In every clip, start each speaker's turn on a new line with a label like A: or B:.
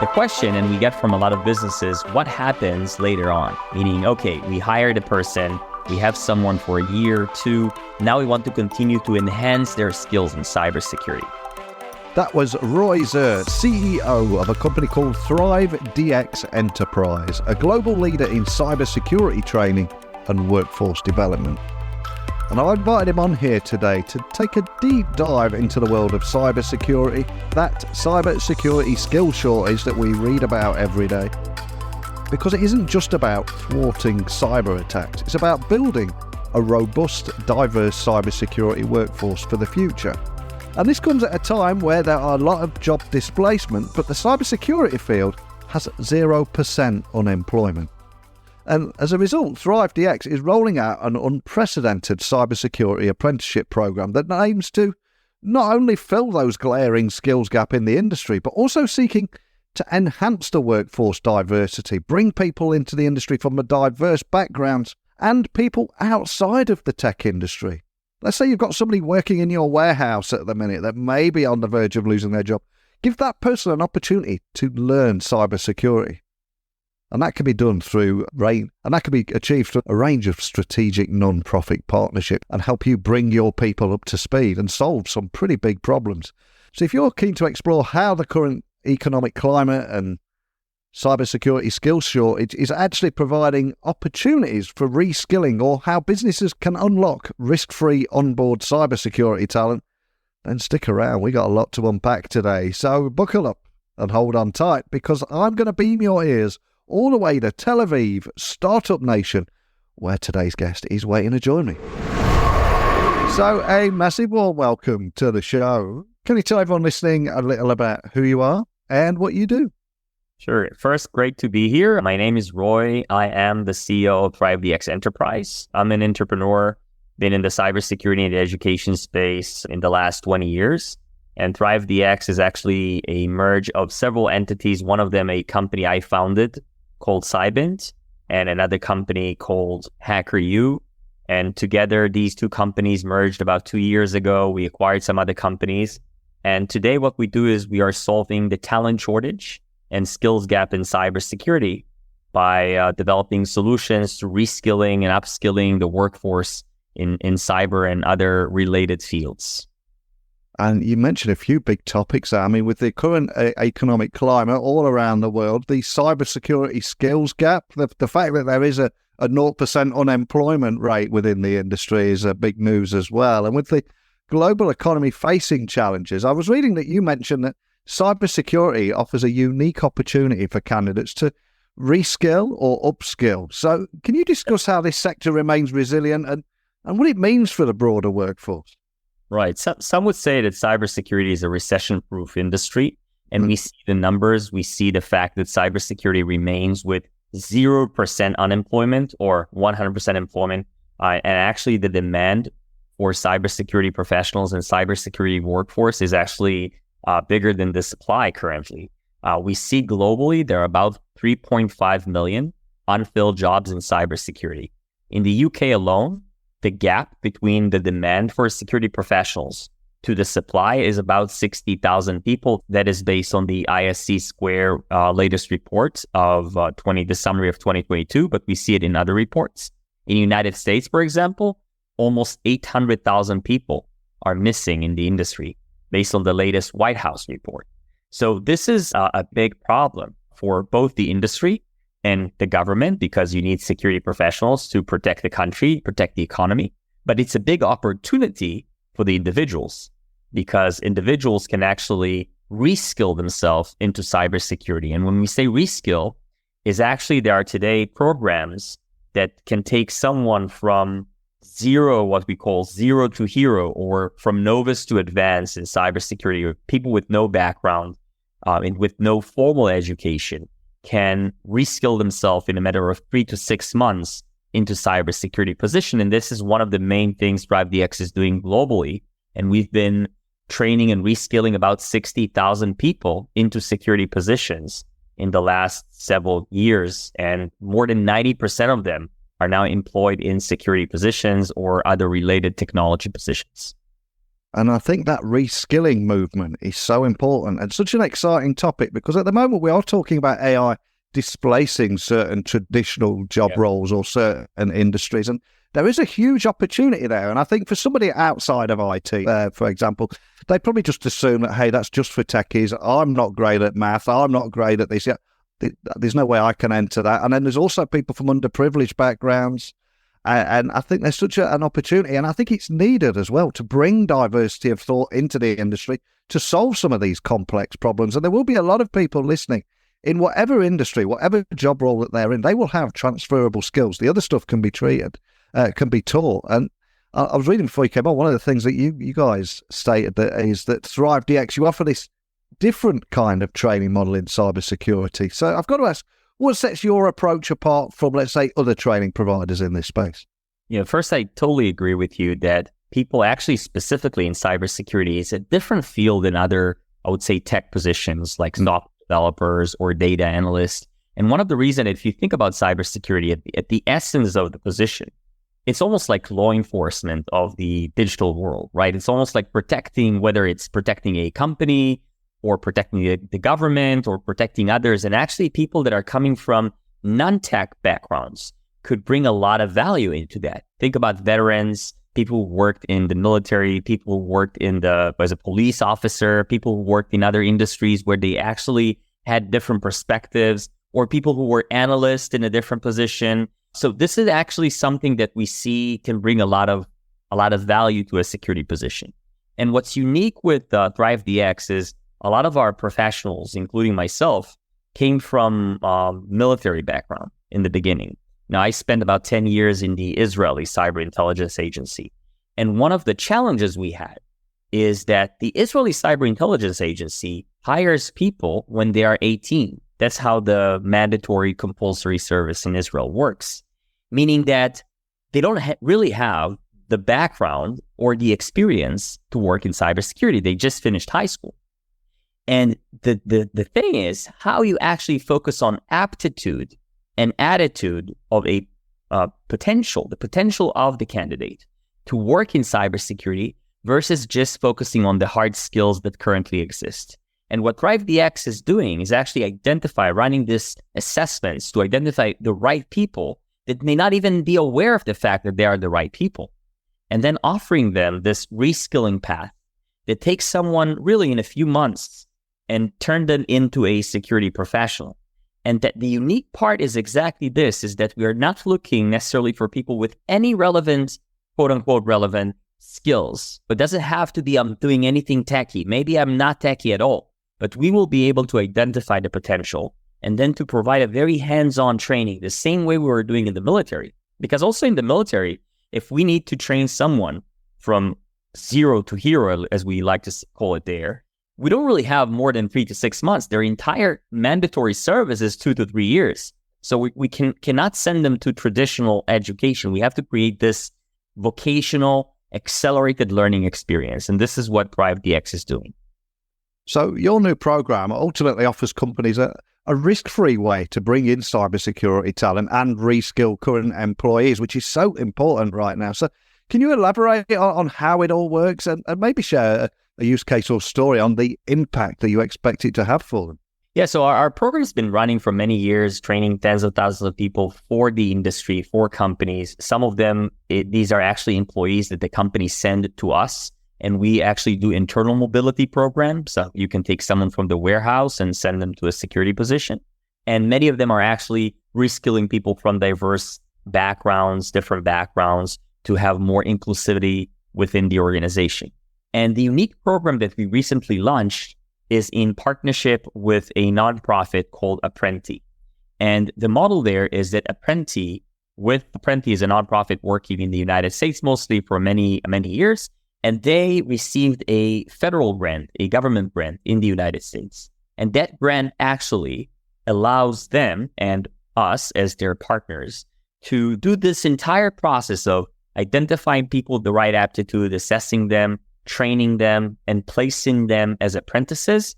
A: The question, and we get from a lot of businesses, what happens later on? Meaning, okay, we hired a person, we have someone for a year, two, now we want to continue to enhance their skills in cybersecurity.
B: That was Roy Zur, CEO of a company called ThriveDX Enterprise, a global leader in cybersecurity training and workforce development. And I invited him on here today to take a deep dive into the world of cybersecurity, that cybersecurity skill shortage that we read about every day. Because it isn't just about thwarting cyber attacks, it's about building a robust, diverse cybersecurity workforce for the future. And this comes at a time where there are a lot of job displacement, but the cybersecurity field has 0% unemployment. And as a result, ThriveDX is rolling out an unprecedented cybersecurity apprenticeship program that aims to not only fill those glaring skills gap in the industry, but also seeking to enhance the workforce diversity, bring people into the industry from a diverse backgrounds and people outside of the tech industry. Let's say you've got somebody working in your warehouse at the minute that may be on the verge of losing their job. Give that person an opportunity to learn cybersecurity. And that can be done achieved through a range of strategic non-profit partnerships and help you bring your people up to speed and solve some pretty big problems. So if you're keen to explore how the current economic climate and cybersecurity skills shortage is actually providing opportunities for reskilling, or how businesses can unlock risk-free onboard cybersecurity talent, then stick around. We got a lot to unpack today. So buckle up and hold on tight, because I'm going to beam your ears all the way to Tel Aviv, Startup Nation, where today's guest is waiting to join me. So a massive warm welcome to the show. Can you tell everyone listening a little about who you are and what you do?
A: Sure. First, great to be here. My name is Roy. I am the CEO of ThriveDX Enterprise. I'm an entrepreneur, been in the cybersecurity and education space in the last 20 years. And ThriveDX is actually a merge of several entities. One of them, a company I founded called Cybint, and another company called HackerU. And together, these two companies merged about 2 years ago. We acquired some other companies. And today, what we do is we are solving the talent shortage and skills gap in cybersecurity by developing solutions to reskilling and upskilling the workforce in cyber and other related fields.
B: And you mentioned a few big topics. I mean, with the current economic climate all around the world, the cybersecurity skills gap, the fact that there is a 0% unemployment rate within the industry is a big news as well. And with the global economy facing challenges, I was reading that you mentioned that cybersecurity offers a unique opportunity for candidates to reskill or upskill. So can you discuss how this sector remains resilient and what it means for the broader workforce?
A: Right. Some would say that cybersecurity is a recession-proof industry, and we see the numbers. We see the fact that cybersecurity remains with 0% unemployment or 100% employment. And actually, the demand for cybersecurity professionals and cybersecurity workforce is actually bigger than the supply currently. We see globally there are about 3.5 million unfilled jobs in cybersecurity. In the UK alone, the gap between the demand for security professionals to the supply is about 60,000 people. That is based on the ISC Square latest report of the summary of 2022, but we see it in other reports. In the United States, for example, almost 800,000 people are missing in the industry based on the latest White House report. So this is a big problem for both the industry and the government, because you need security professionals to protect the country, protect the economy. But it's a big opportunity for the individuals, because individuals can actually reskill themselves into cybersecurity. And when we say reskill, is actually there are today programs that can take someone from zero, what we call zero to hero, or from novice to advanced in cybersecurity, or people with no background and with no formal education can reskill themselves in a matter of 3 to 6 months into cybersecurity position. And this is one of the main things ThriveDX is doing globally. And we've been training and reskilling about 60,000 people into security positions in the last several years. And more than 90% of them are now employed in security positions or other related technology positions.
B: And I think that reskilling movement is so important and such an exciting topic, because at the moment we are talking about AI displacing certain traditional job roles or certain industries. And there is a huge opportunity there. And I think for somebody outside of IT, for example, they probably just assume that, hey, that's just for techies. I'm not great at math. I'm not great at this. There's no way I can enter that. And then there's also people from underprivileged backgrounds. And I think there's such an opportunity, and I think it's needed as well to bring diversity of thought into the industry to solve some of these complex problems. And there will be a lot of people listening in whatever industry, whatever job role that they're in. They will have transferable skills. The other stuff can be treated, can be taught. And I was reading before you came on, one of the things that you guys stated that is that ThriveDX, you offer this different kind of training model in cybersecurity. So I've got to ask, what sets your approach apart from, let's say, other training providers in this space?
A: First, I totally agree with you that people actually specifically in cybersecurity is a different field than other, I would say, tech positions like software developers or data analysts. And one of the reasons, if you think about cybersecurity at the essence of the position, it's almost like law enforcement of the digital world, right? It's almost like protecting, whether it's protecting a company or protecting the government or protecting others. And actually people that are coming from non-tech backgrounds could bring a lot of value into that. Think about veterans, people who worked in the military, people who worked as a police officer, people who worked in other industries where they actually had different perspectives, or people who were analysts in a different position. So this is actually something that we see can bring a lot of value to a security position. And what's unique with ThriveDX is a lot of our professionals, including myself, came from military background in the beginning. Now, I spent about 10 years in the Israeli Cyber Intelligence Agency. And one of the challenges we had is that the Israeli Cyber Intelligence Agency hires people when they are 18. That's how the mandatory compulsory service in Israel works, meaning that they don't really have the background or the experience to work in cybersecurity. They just finished high school. And the thing is how you actually focus on aptitude and attitude of the potential of the candidate to work in cybersecurity versus just focusing on the hard skills that currently exist. And what ThriveDX is doing is actually running these assessments to identify the right people that may not even be aware of the fact that they are the right people. And then offering them this reskilling path that takes someone really in a few months and turn them into a security professional. And that the unique part is exactly this, is that we are not looking necessarily for people with any relevant, quote unquote, relevant skills. But doesn't have to be I'm doing anything techie. Maybe I'm not techie at all. But we will be able to identify the potential and then to provide a very hands-on training, the same way we were doing in the military. Because also in the military, if we need to train someone from zero to hero, as we like to call it there, we don't really have more than 3 to 6 months. Their entire mandatory service is 2 to 3 years. So we cannot send them to traditional education. We have to create this vocational, accelerated learning experience. And this is what ThriveDX is doing.
B: So your new program ultimately offers companies a risk-free way to bring in cybersecurity talent and reskill current employees, which is so important right now. So can you elaborate on how it all works and maybe share a use case or story on the impact that you expect it to have for them?
A: Yeah, so our program has been running for many years, training tens of thousands of people for the industry, for companies. Some of them, these are actually employees that the company send to us. And we actually do internal mobility programs. So you can take someone from the warehouse and send them to a security position. And many of them are actually reskilling people from diverse backgrounds, different backgrounds, to have more inclusivity within the organization. And the unique program that we recently launched is in partnership with a nonprofit called Apprenti. And the model there is that Apprenti is a nonprofit working in the United States mostly for many, many years. And they received a federal grant, a government grant in the United States. And that grant actually allows them and us as their partners to do this entire process of identifying people with the right aptitude, assessing them, training them, and placing them as apprentices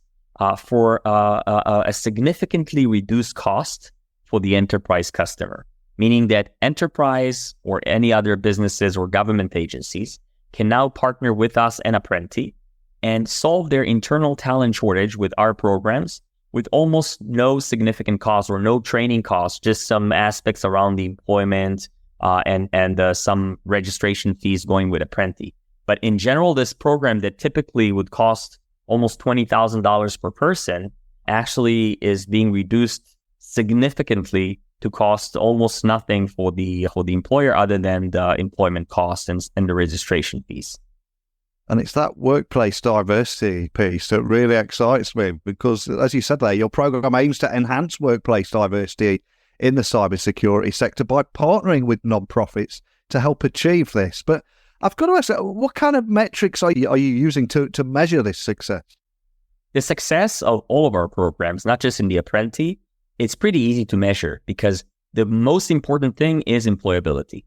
A: for a significantly reduced cost for the enterprise customer. Meaning that enterprise or any other businesses or government agencies can now partner with us and Apprenti and solve their internal talent shortage with our programs with almost no significant cost or no training costs, just some aspects around the employment and some registration fees going with Apprenti. But in general, this program that typically would cost almost $20,000 per person actually is being reduced significantly to cost almost nothing for the employer other than the employment costs and the registration fees.
B: And it's that workplace diversity piece that really excites me because, as you said there, your program aims to enhance workplace diversity in the cybersecurity sector by partnering with nonprofits to help achieve this. But I've got to ask, what kind of metrics are you using to measure this success?
A: The success of all of our programs, not just in the Apprenti, it's pretty easy to measure because the most important thing is employability,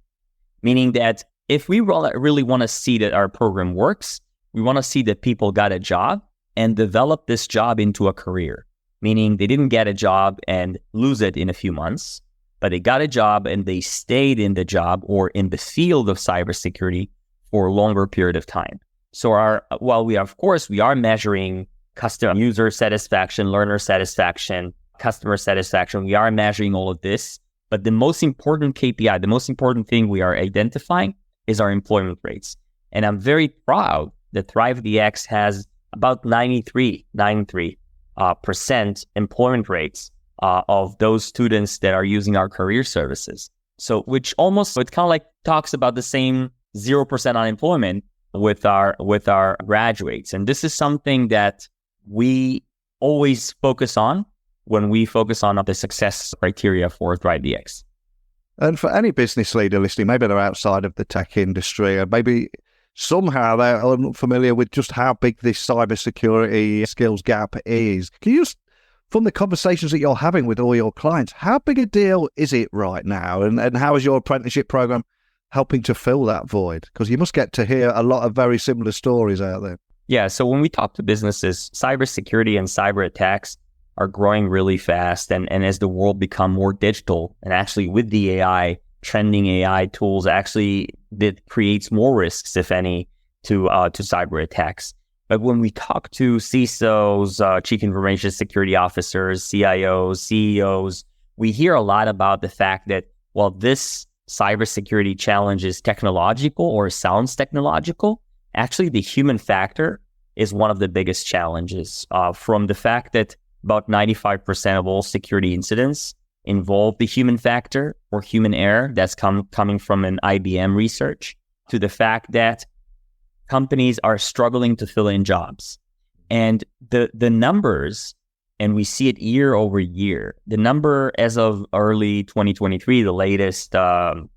A: meaning that if we really want to see that our program works, we want to see that people got a job and develop this job into a career, meaning they didn't get a job and lose it in a few months, but they got a job and they stayed in the job or in the field of cybersecurity for a longer period of time. So we are measuring customer user satisfaction, learner satisfaction, customer satisfaction. We are measuring all of this, but the most important KPI, the most important thing we are identifying is our employment rates. And I'm very proud that ThriveDX has about 93% employment rates of those students that are using our career services. So it kind of like talks about the same 0% unemployment with our graduates. And this is something that we always focus on when we focus on the success criteria for ThriveDX.
B: And for any business leader listening, maybe they're outside of the tech industry, or maybe somehow they're unfamiliar with just how big this cybersecurity skills gap is. Can you just, from the conversations that you're having with all your clients, how big a deal is it right now? And how is your apprenticeship program helping to fill that void? Because you must get to hear a lot of very similar stories out there.
A: Yeah, so when we talk to businesses, cybersecurity and cyber attacks are growing really fast. And as the world become more digital, and actually with the AI, trending AI tools, actually that creates more risks, if any, to cyber attacks. But when we talk to CISOs, Chief Information Security Officers, CIOs, CEOs, we hear a lot about the fact that, while this cybersecurity challenge is technological or sounds technological, actually the human factor is one of the biggest challenges, from the fact that about 95% of all security incidents involve the human factor or human error that's coming from an IBM research, to the fact that companies are struggling to fill in jobs. And the numbers, and we see it year over year, the number as of early 2023, the latest global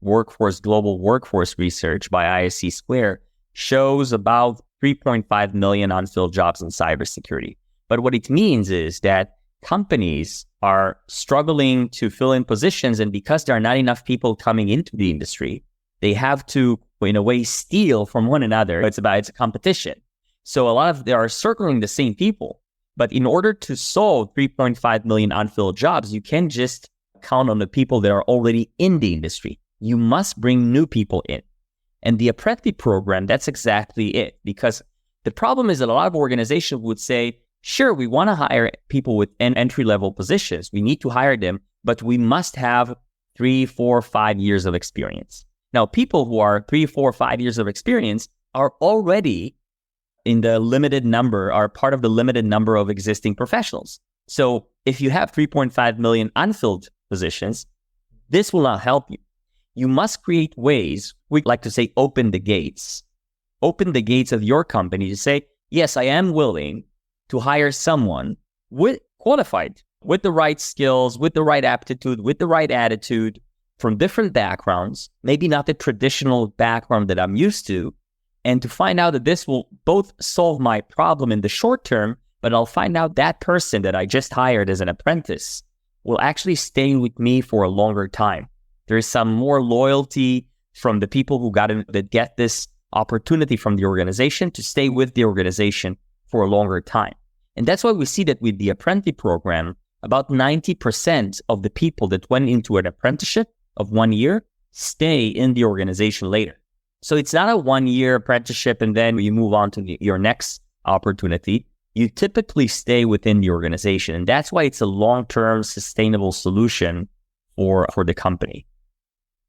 A: workforce research by ISC Square shows about 3.5 million unfilled jobs in cybersecurity. But what it means is that companies are struggling to fill in positions, and because there are not enough people coming into the industry, they have to, in a way, steal from one another. It's a competition. So they are circling the same people. But in order to solve 3.5 million unfilled jobs, you can't just count on the people that are already in the industry. You must bring new people in. And the Apprenti program, that's exactly it. Because the problem is that a lot of organizations would say, sure, we want to hire people with entry-level positions. We need to hire them, but we must have 3, 4, 5 years of experience. Now, people who are 3, 4, 5 years of experience are already in the limited number, are part of the limited number of existing professionals. So if you have 3.5 million unfilled positions, this will not help you. You must create ways, we like to say, open the gates of your company to say, yes, I am willing to hire someone qualified, with the right skills, with the right aptitude, with the right attitude, from different backgrounds, maybe not the traditional background that I'm used to, and to find out that this will both solve my problem in the short term, but I'll find out that person that I just hired as an apprentice will actually stay with me for a longer time. There is some more loyalty from the people that get this opportunity from the organization to stay with the organization for a longer time. And that's why we see that with the Apprenti program, about 90% of the people that went into an apprenticeship of 1 year stay in the organization later. So it's not a 1-year apprenticeship and then you move on to your next opportunity. You typically stay within the organization. And that's why it's a long-term sustainable solution for the company.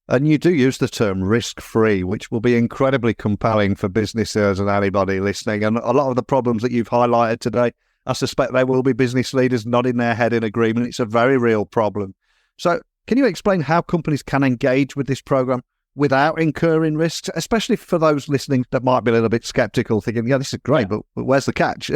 B: And you do use the term risk-free, which will be incredibly compelling for businesses and anybody listening. And a lot of the problems that you've highlighted today, I suspect there will be business leaders nodding their head in agreement. It's a very real problem. So can you explain how companies can engage with this program without incurring risks, especially for those listening that might be a little bit skeptical, thinking, yeah, this is great, but where's the catch?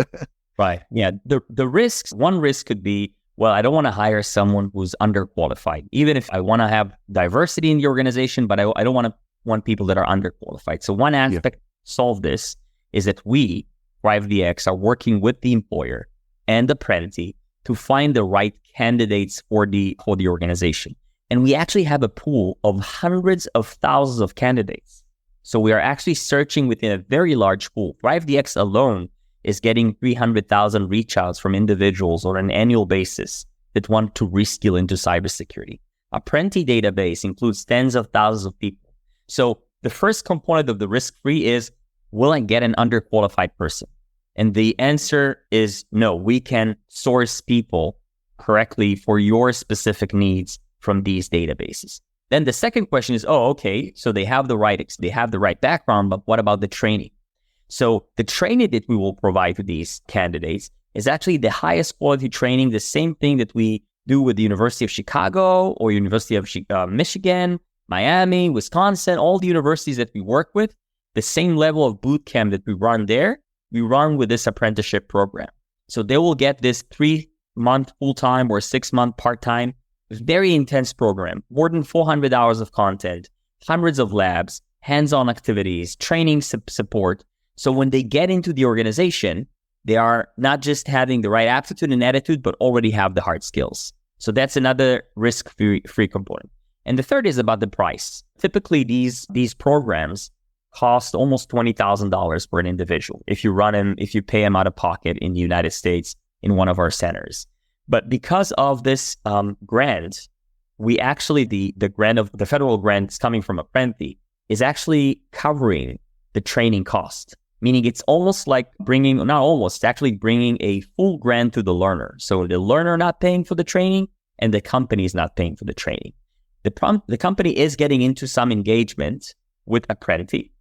A: Right. Yeah. The risks, one risk could be, well, I don't want to hire someone who's underqualified, even if I want to have diversity in the organization, but I don't want people that are underqualified. So one aspect to solve this is that we, ThriveDX, are working with the employer and the apprentice to find the right candidates for the organization. And we actually have a pool of hundreds of thousands of candidates. So we are actually searching within a very large pool. ThriveDX alone is getting 300,000 reach outs from individuals on an annual basis that want to reskill into cybersecurity. Apprentice database includes tens of thousands of people. So the first component of the risk-free is, will I get an underqualified person? And the answer is no. We can source people correctly for your specific needs from these databases. Then the second question is, okay, so they have the right background, but what about the training? So the training that we will provide to these candidates is actually the highest quality training, the same thing that we do with the University of Chicago or University of Michigan, Miami, Wisconsin, all the universities that we work with, the same level of boot camp that we run there, we run with this apprenticeship program. So they will get this 3-month full-time or 6-month part-time, very intense program, more than 400 hours of content, hundreds of labs, hands-on activities, training support. So when they get into the organization, they are not just having the right aptitude and attitude, but already have the hard skills. So that's another risk-free component. And the third is about the price. Typically, these programs cost almost $20,000 for an individual if you pay them out of pocket in the United States in one of our centers. But because of this grant, we actually, the grant of the federal grants coming from Apprenti is actually covering the training cost. Meaning it's almost like bringing a full grant to the learner. So the learner not paying for the training and the company is not paying for the training. The company is getting into some engagement with Apprenti,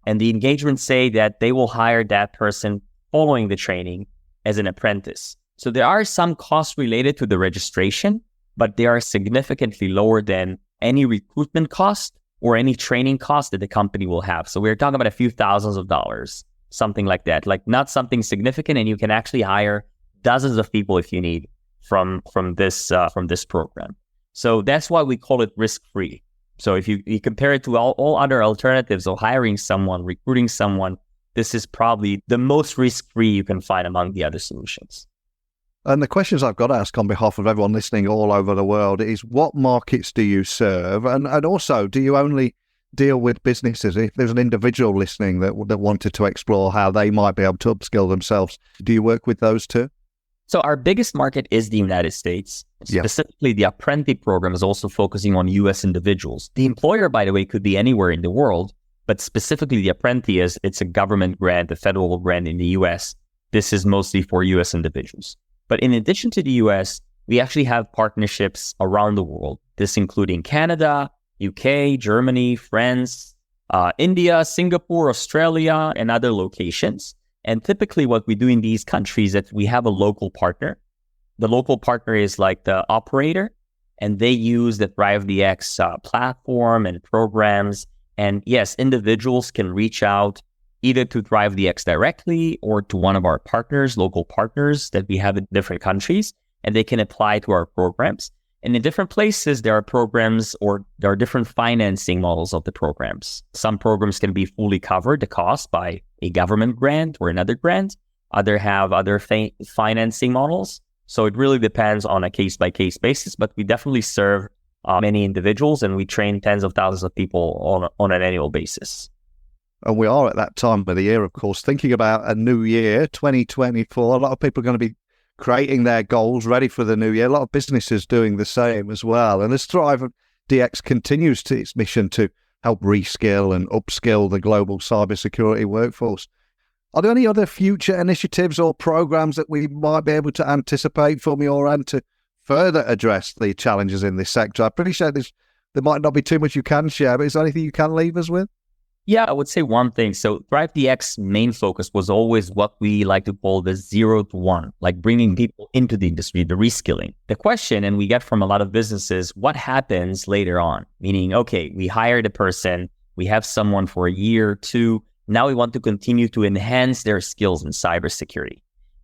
A: and the engagements say that they will hire that person following the training as an apprentice. So there are some costs related to the registration, but they are significantly lower than any recruitment cost or any training cost that the company will have. So we're talking about a few thousands of dollars, something like that, like not something significant. And you can actually hire dozens of people if you need from this program. So that's why we call it risk-free. So if you compare it to all other alternatives of hiring someone, recruiting someone, this is probably the most risk-free you can find among the other solutions.
B: And the questions I've got to ask on behalf of everyone listening all over the world is, what markets do you serve? And also, do you only deal with businesses? If there's an individual listening that wanted to explore how they might be able to upskill themselves, do you work with those too?
A: So our biggest market is the United States. Specifically, the Apprenti program is also focusing on U.S. individuals. The employer, by the way, could be anywhere in the world, but specifically the Apprenti it's a government grant, a federal grant in the U.S. This is mostly for U.S. individuals. But in addition to the US, we actually have partnerships around the world. This including Canada, UK, Germany, France, India, Singapore, Australia, and other locations. And typically what we do in these countries is that we have a local partner. The local partner is like the operator, and they use the ThriveDX platform and programs. And yes, individuals can reach out either to ThriveDX directly or to one of our partners, local partners that we have in different countries, and they can apply to our programs. And in different places, there are programs or there are different financing models of the programs. Some programs can be fully covered, the cost, by a government grant or another grant. Others have other financing models. So it really depends on a case-by-case basis, but we definitely serve many individuals, and we train tens of thousands of people on an annual basis.
B: And we are at that time of the year, of course, thinking about a new year, 2024. A lot of people are going to be creating their goals ready for the new year. A lot of businesses doing the same as well. And as ThriveDX continues to its mission to help reskill and upskill the global cybersecurity workforce. Are there any other future initiatives or programs that we might be able to anticipate from your end to further address the challenges in this sector? I appreciate there might not be too much you can share, but is there anything you can leave us with?
A: Yeah, I would say one thing. So ThriveDX main focus was always what we like to call the 0 to 1, like bringing people into the industry, the reskilling. The question, and we get from a lot of businesses, what happens later on? Meaning, okay, we hired a person, we have someone for a year, 2, now we want to continue to enhance their skills in cybersecurity.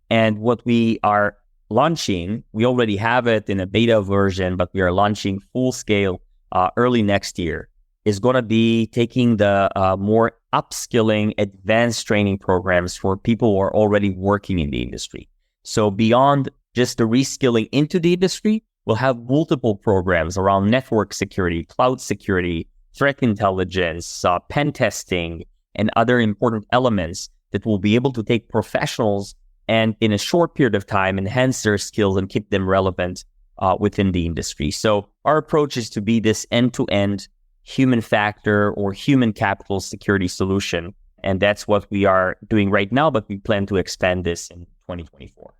A: And what we are launching, we already have it in a beta version, but we are launching full scale early next year, is going to be taking the more upskilling, advanced training programs for people who are already working in the industry. So beyond just the reskilling into the industry, we'll have multiple programs around network security, cloud security, threat intelligence, pen testing, and other important elements that will be able to take professionals and in a short period of time, enhance their skills and keep them relevant within the industry. So our approach is to be this end-to-end human factor or human capital security solution. And that's what we are doing right now, but we plan to expand this in 2024.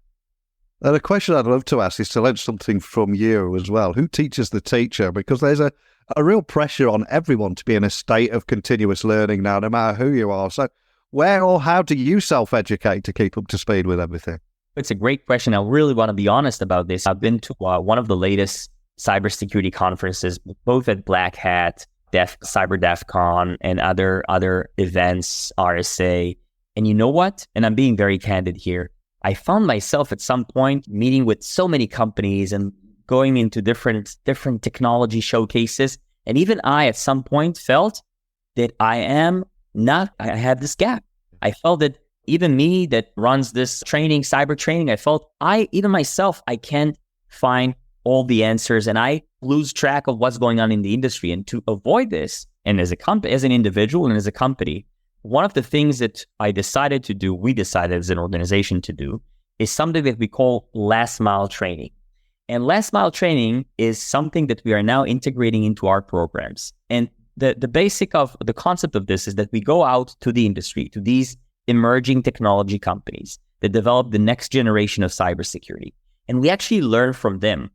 B: Now, the question I'd love to ask is to learn something from you as well. Who teaches the teacher? Because there's a real pressure on everyone to be in a state of continuous learning now, no matter who you are. So where or how do you self-educate to keep up to speed with everything?
A: It's a great question. I really want to be honest about this. I've been to one of the latest cybersecurity conferences, both at Black Hat, Cyber DEF CON, and other events, RSA. And you know what? And I'm being very candid here. I found myself at some point meeting with so many companies and going into different technology showcases. And even I, at some point, felt that I had this gap. I felt that even me that runs this training, cyber training, I felt even myself, I can't find all the answers and I lose track of what's going on in the industry. And to avoid this, and as an individual and as a company, one of the things that we decided as an organization to do, is something that we call last mile training. And last mile training is something that we are now integrating into our programs. And the basic of the concept of this is that we go out to the industry, to these emerging technology companies that develop the next generation of cybersecurity. And we actually learn from them.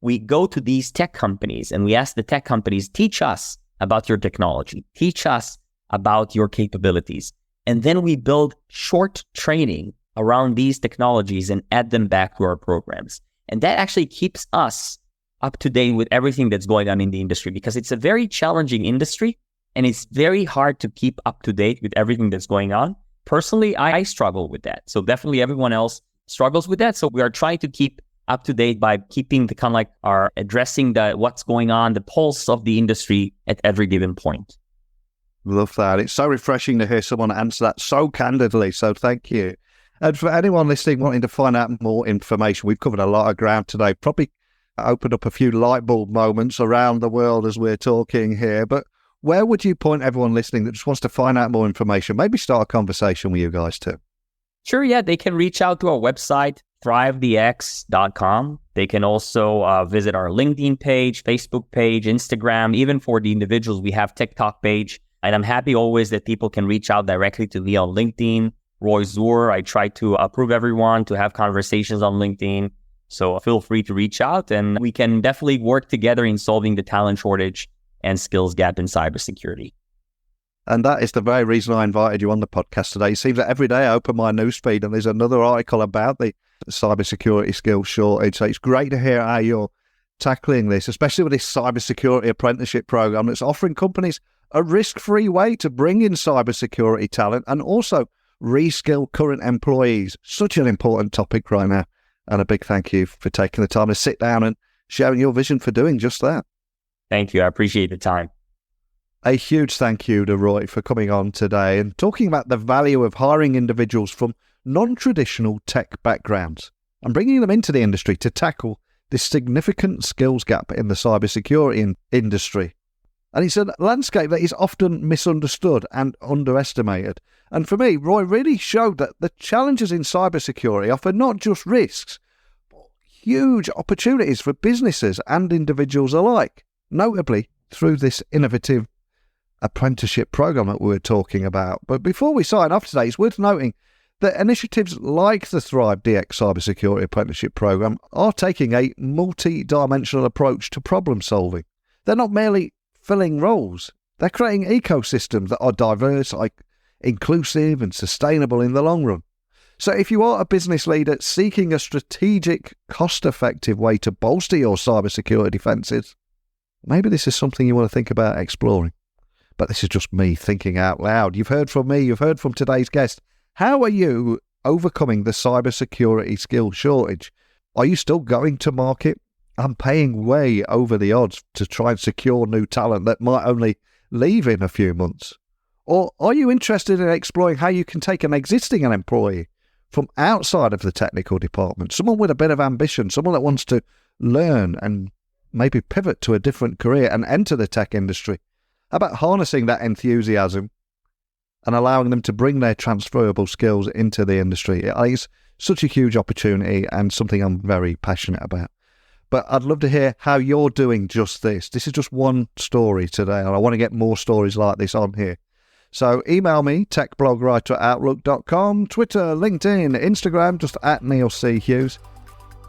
A: We go to these tech companies and we ask the tech companies, teach us about your technology, teach us about your capabilities. And then we build short training around these technologies and add them back to our programs. And that actually keeps us up to date with everything that's going on in the industry, because it's a very challenging industry and it's very hard to keep up to date with everything that's going on. Personally, I struggle with that. So definitely everyone else struggles with that. So we are trying to keep up to date by keeping the kind of like addressing what's going on, the pulse of the industry at every given point.
B: Love that. It's so refreshing to hear someone answer that so candidly. So thank you. And for anyone listening wanting to find out more information, we've covered a lot of ground today, probably opened up a few light bulb moments around the world as we're talking here. But where would you point everyone listening that just wants to find out more information? Maybe start a conversation with you guys too.
A: Sure, yeah. They can reach out to our website, ThriveDX.com. They can also visit our LinkedIn page, Facebook page, Instagram. Even for the individuals, we have TikTok page. And I'm happy always that people can reach out directly to me on LinkedIn, Roy Zur. I try to approve everyone to have conversations on LinkedIn. So feel free to reach out and we can definitely work together in solving the talent shortage and skills gap in cybersecurity.
B: And that is the very reason I invited you on the podcast today. It seems that every day I open my newsfeed and there's another article about the cybersecurity skills shortage. So it's great to hear how you're tackling this, especially with this Cybersecurity Apprenticeship program that's offering companies a risk-free way to bring in cybersecurity talent and also reskill current employees. Such an important topic right now. And a big thank you for taking the time to sit down and sharing your vision for doing just that.
A: Thank you. I appreciate the time.
B: A huge thank you to Roy for coming on today and talking about the value of hiring individuals from non-traditional tech backgrounds and bringing them into the industry to tackle this significant skills gap in the cybersecurity industry. And it's a landscape that is often misunderstood and underestimated. And for me, Roy really showed that the challenges in cybersecurity offer not just risks, but huge opportunities for businesses and individuals alike, notably through this innovative apprenticeship program that we were talking about. But before we sign off today, it's worth noting that initiatives like the ThriveDX Cybersecurity Apprenticeship program are taking a multi-dimensional approach to problem solving. They're not merely filling roles. They're creating ecosystems that are diverse, inclusive and sustainable in the long run. So if you are a business leader seeking a strategic, cost-effective way to bolster your cybersecurity defences, maybe this is something you want to think about exploring. But this is just me thinking out loud. You've heard from me, you've heard from today's guest. How are you overcoming the cybersecurity skill shortage? Are you still going to market and paying way over the odds to try and secure new talent that might only leave in a few months? Or are you interested in exploring how you can take an existing employee from outside of the technical department, someone with a bit of ambition, someone that wants to learn and maybe pivot to a different career and enter the tech industry? How about harnessing that enthusiasm and allowing them to bring their transferable skills into the industry? It's such a huge opportunity and something I'm very passionate about. But I'd love to hear how you're doing just this. This is just one story today, and I want to get more stories like this on here. So email me, techblogwriter@outlook.com, Twitter, LinkedIn, Instagram, just @NeilC.Hughes.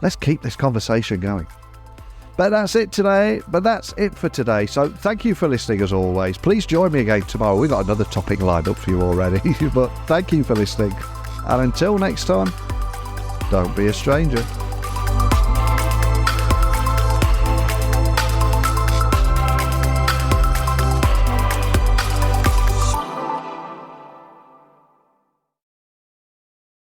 B: Let's keep this conversation going. But that's it for today. So thank you for listening as always. Please join me again tomorrow. We've got another topic lined up for you already. But thank you for listening. And until next time, don't be a stranger.